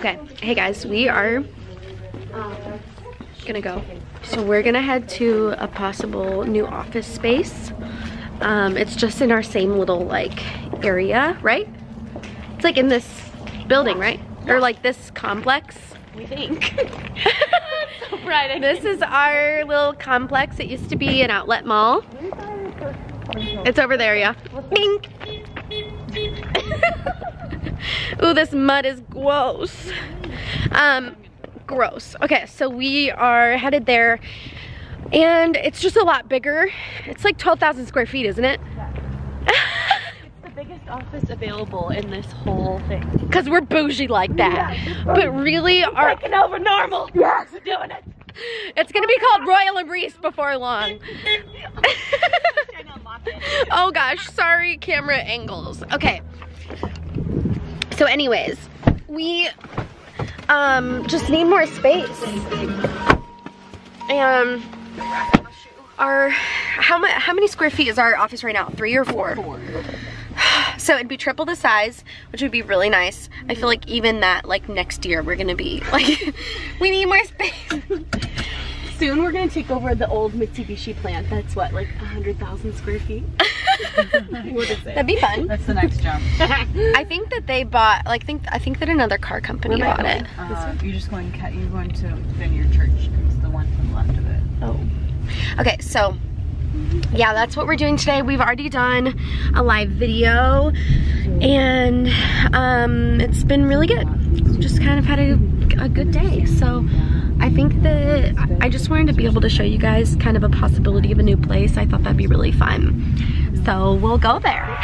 Okay, hey guys, we are gonna go. So we're gonna head to a possible new office space. It's just in our same little like area, right? It's like in this building, right? Yeah. Or like this complex, we think. So bright. This is our little complex. It used to be an outlet mall. It's over there, yeah. Bink. Ooh, this mud is gross. Gross. Okay, so we are headed there, and it's just a lot bigger. It's like 12,000 square feet, isn't it? Yeah. It's the biggest office available in this whole thing. Because we're bougie like that. Yeah, but really, our taking over normal. Yes, we're doing it. It's gonna be called Royal and Reese before long. Oh gosh, sorry, camera angles. Okay. So anyways, we just need more space. And our how many square feet is our office right now? 3 or 4? 4. So it'd be triple the size, which would be really nice. I feel like even that, like next year, we're gonna be like, we need more space. Soon we're gonna take over the old Mitsubishi plant. That's what, like 100,000 square feet? What is it? That'd be fun. That's the next jump. I think that they bought, like, I think that another car company bought it. You're going to Vineyard Church. It's the one to the left of it. Oh. Okay, so yeah, that's what we're doing today. We've already done a live video, and it's been really good. Just kind of had a good day. So I think that I just wanted to be able to show you guys kind of a possibility of a new place. I thought that'd be really fun. So we'll go there.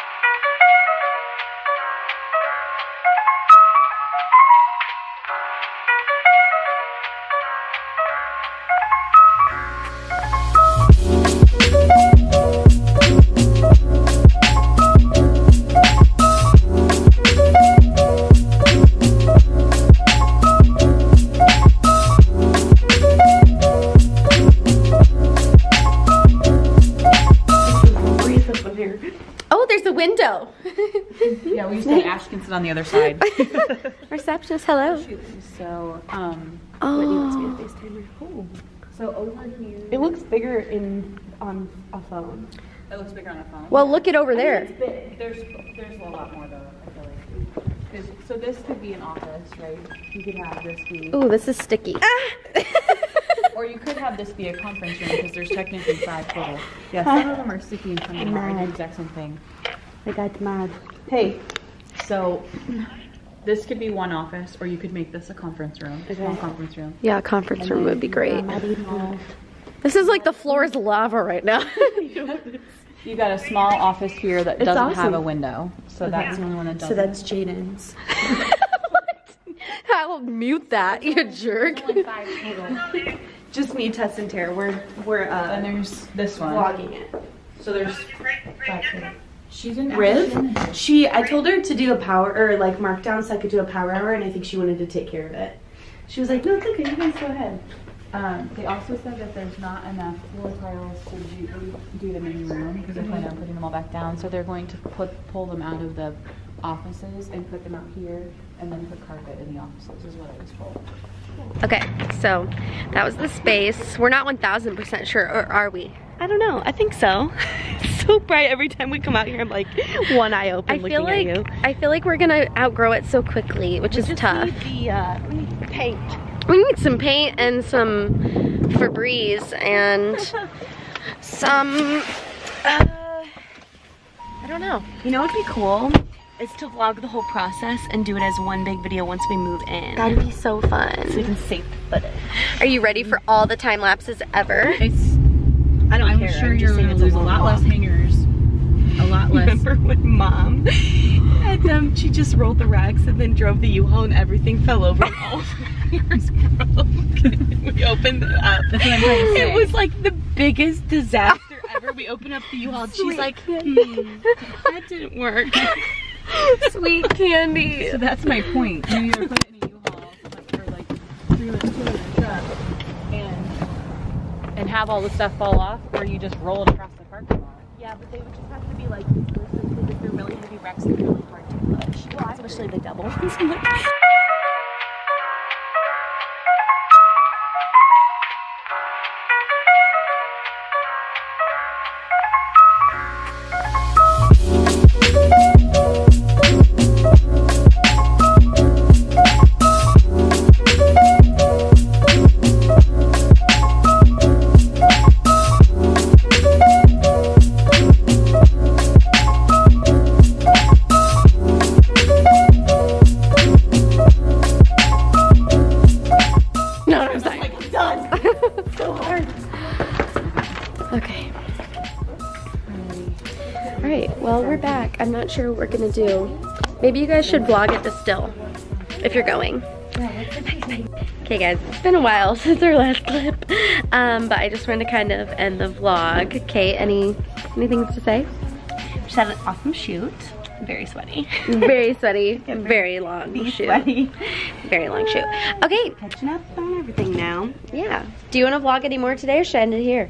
Window. Yeah, we used to have Ashkinson on the other side. Receptionist, hello. So, oh. So over here, it looks bigger on a phone. It looks bigger on a phone. Well, look it over there. It's big. There's a lot more though. I feel like. So this could be an office, right? You could have this be. Ooh, this is sticky. Or you could have this be a conference room because there's technically 5 total. Yeah, some of them are sticky and some of them are the exact same thing. I got mad. Hey, so this could be one office, or you could make this a conference room. A small conference room. Yeah, a conference room would be great. This is like the floor is lava right now. You got a small office here that doesn't have a window, so that's the only one that doesn't. So that's Jaden's. I'll mute that, you jerk. Only 5 total. Just me, Tess, and Tara. We're and there's this one. vlogging it. So there's 5 total. She's in Riv. I told her to do a power or like markdown so I could do a power hour, and I think she wanted to take care of it. She was like, "No, it's okay. You guys go ahead." They also said that there's not enough floor tiles to do the main room because they're planning on putting them all back down. So they're going to pull them out of the offices and put them out here, and then put carpet in the offices. Is what I was told. Okay, so that was the space. We're not 1000% sure, or are we? I don't know. I think so. It's so bright every time we come out here. I'm like one eye open looking at you. I feel like we're gonna outgrow it so quickly, which is tough. We need the paint. We need some paint and some Febreze and some, I don't know. You know what'd be cool? Is to vlog the whole process and do it as one big video once we move in. That'd be so fun. So we can save the footage. Are you ready for all the time lapses ever? I'm sure you're gonna lose a lot less hangers. A lot less. Remember when Mom and she just rolled the racks and then drove the U-Haul and everything fell over and all the hangers broke. We opened it up. That's what I'm trying to say. It was like the biggest disaster ever. We opened up the U-Haul. She's like, that didn't work. Sweet candy. So that's my point. You either put it in a U-Haul for like 2 in a truck and have all the stuff fall off, or you just roll it across the parking lot. Yeah, but they would just have to be like this because if they're really heavy wrecks, they're really hard to push. Well, especially the double ones. done. So hard. Okay. Alright, well, we're back. I'm not sure what we're gonna do. Maybe you guys should vlog at the still if you're going. Okay guys, it's been a while since our last clip, but I just wanted to kind of end the vlog. Kate, any things to say? Just had an awesome shoot. Very sweaty. Very sweaty, very long shoot. Sweaty. Very long shoot. Okay. Catching up on everything now. Yeah. Do you want to vlog any more today or should I end it here?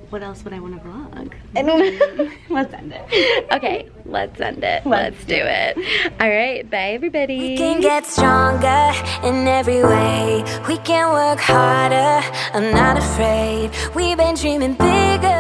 What else would I want to vlog? I don't know. Let's end it. Okay, let's end it. Let's do it. All right, bye everybody. We can get stronger in every way. We can work harder. I'm not afraid. We've been dreaming bigger.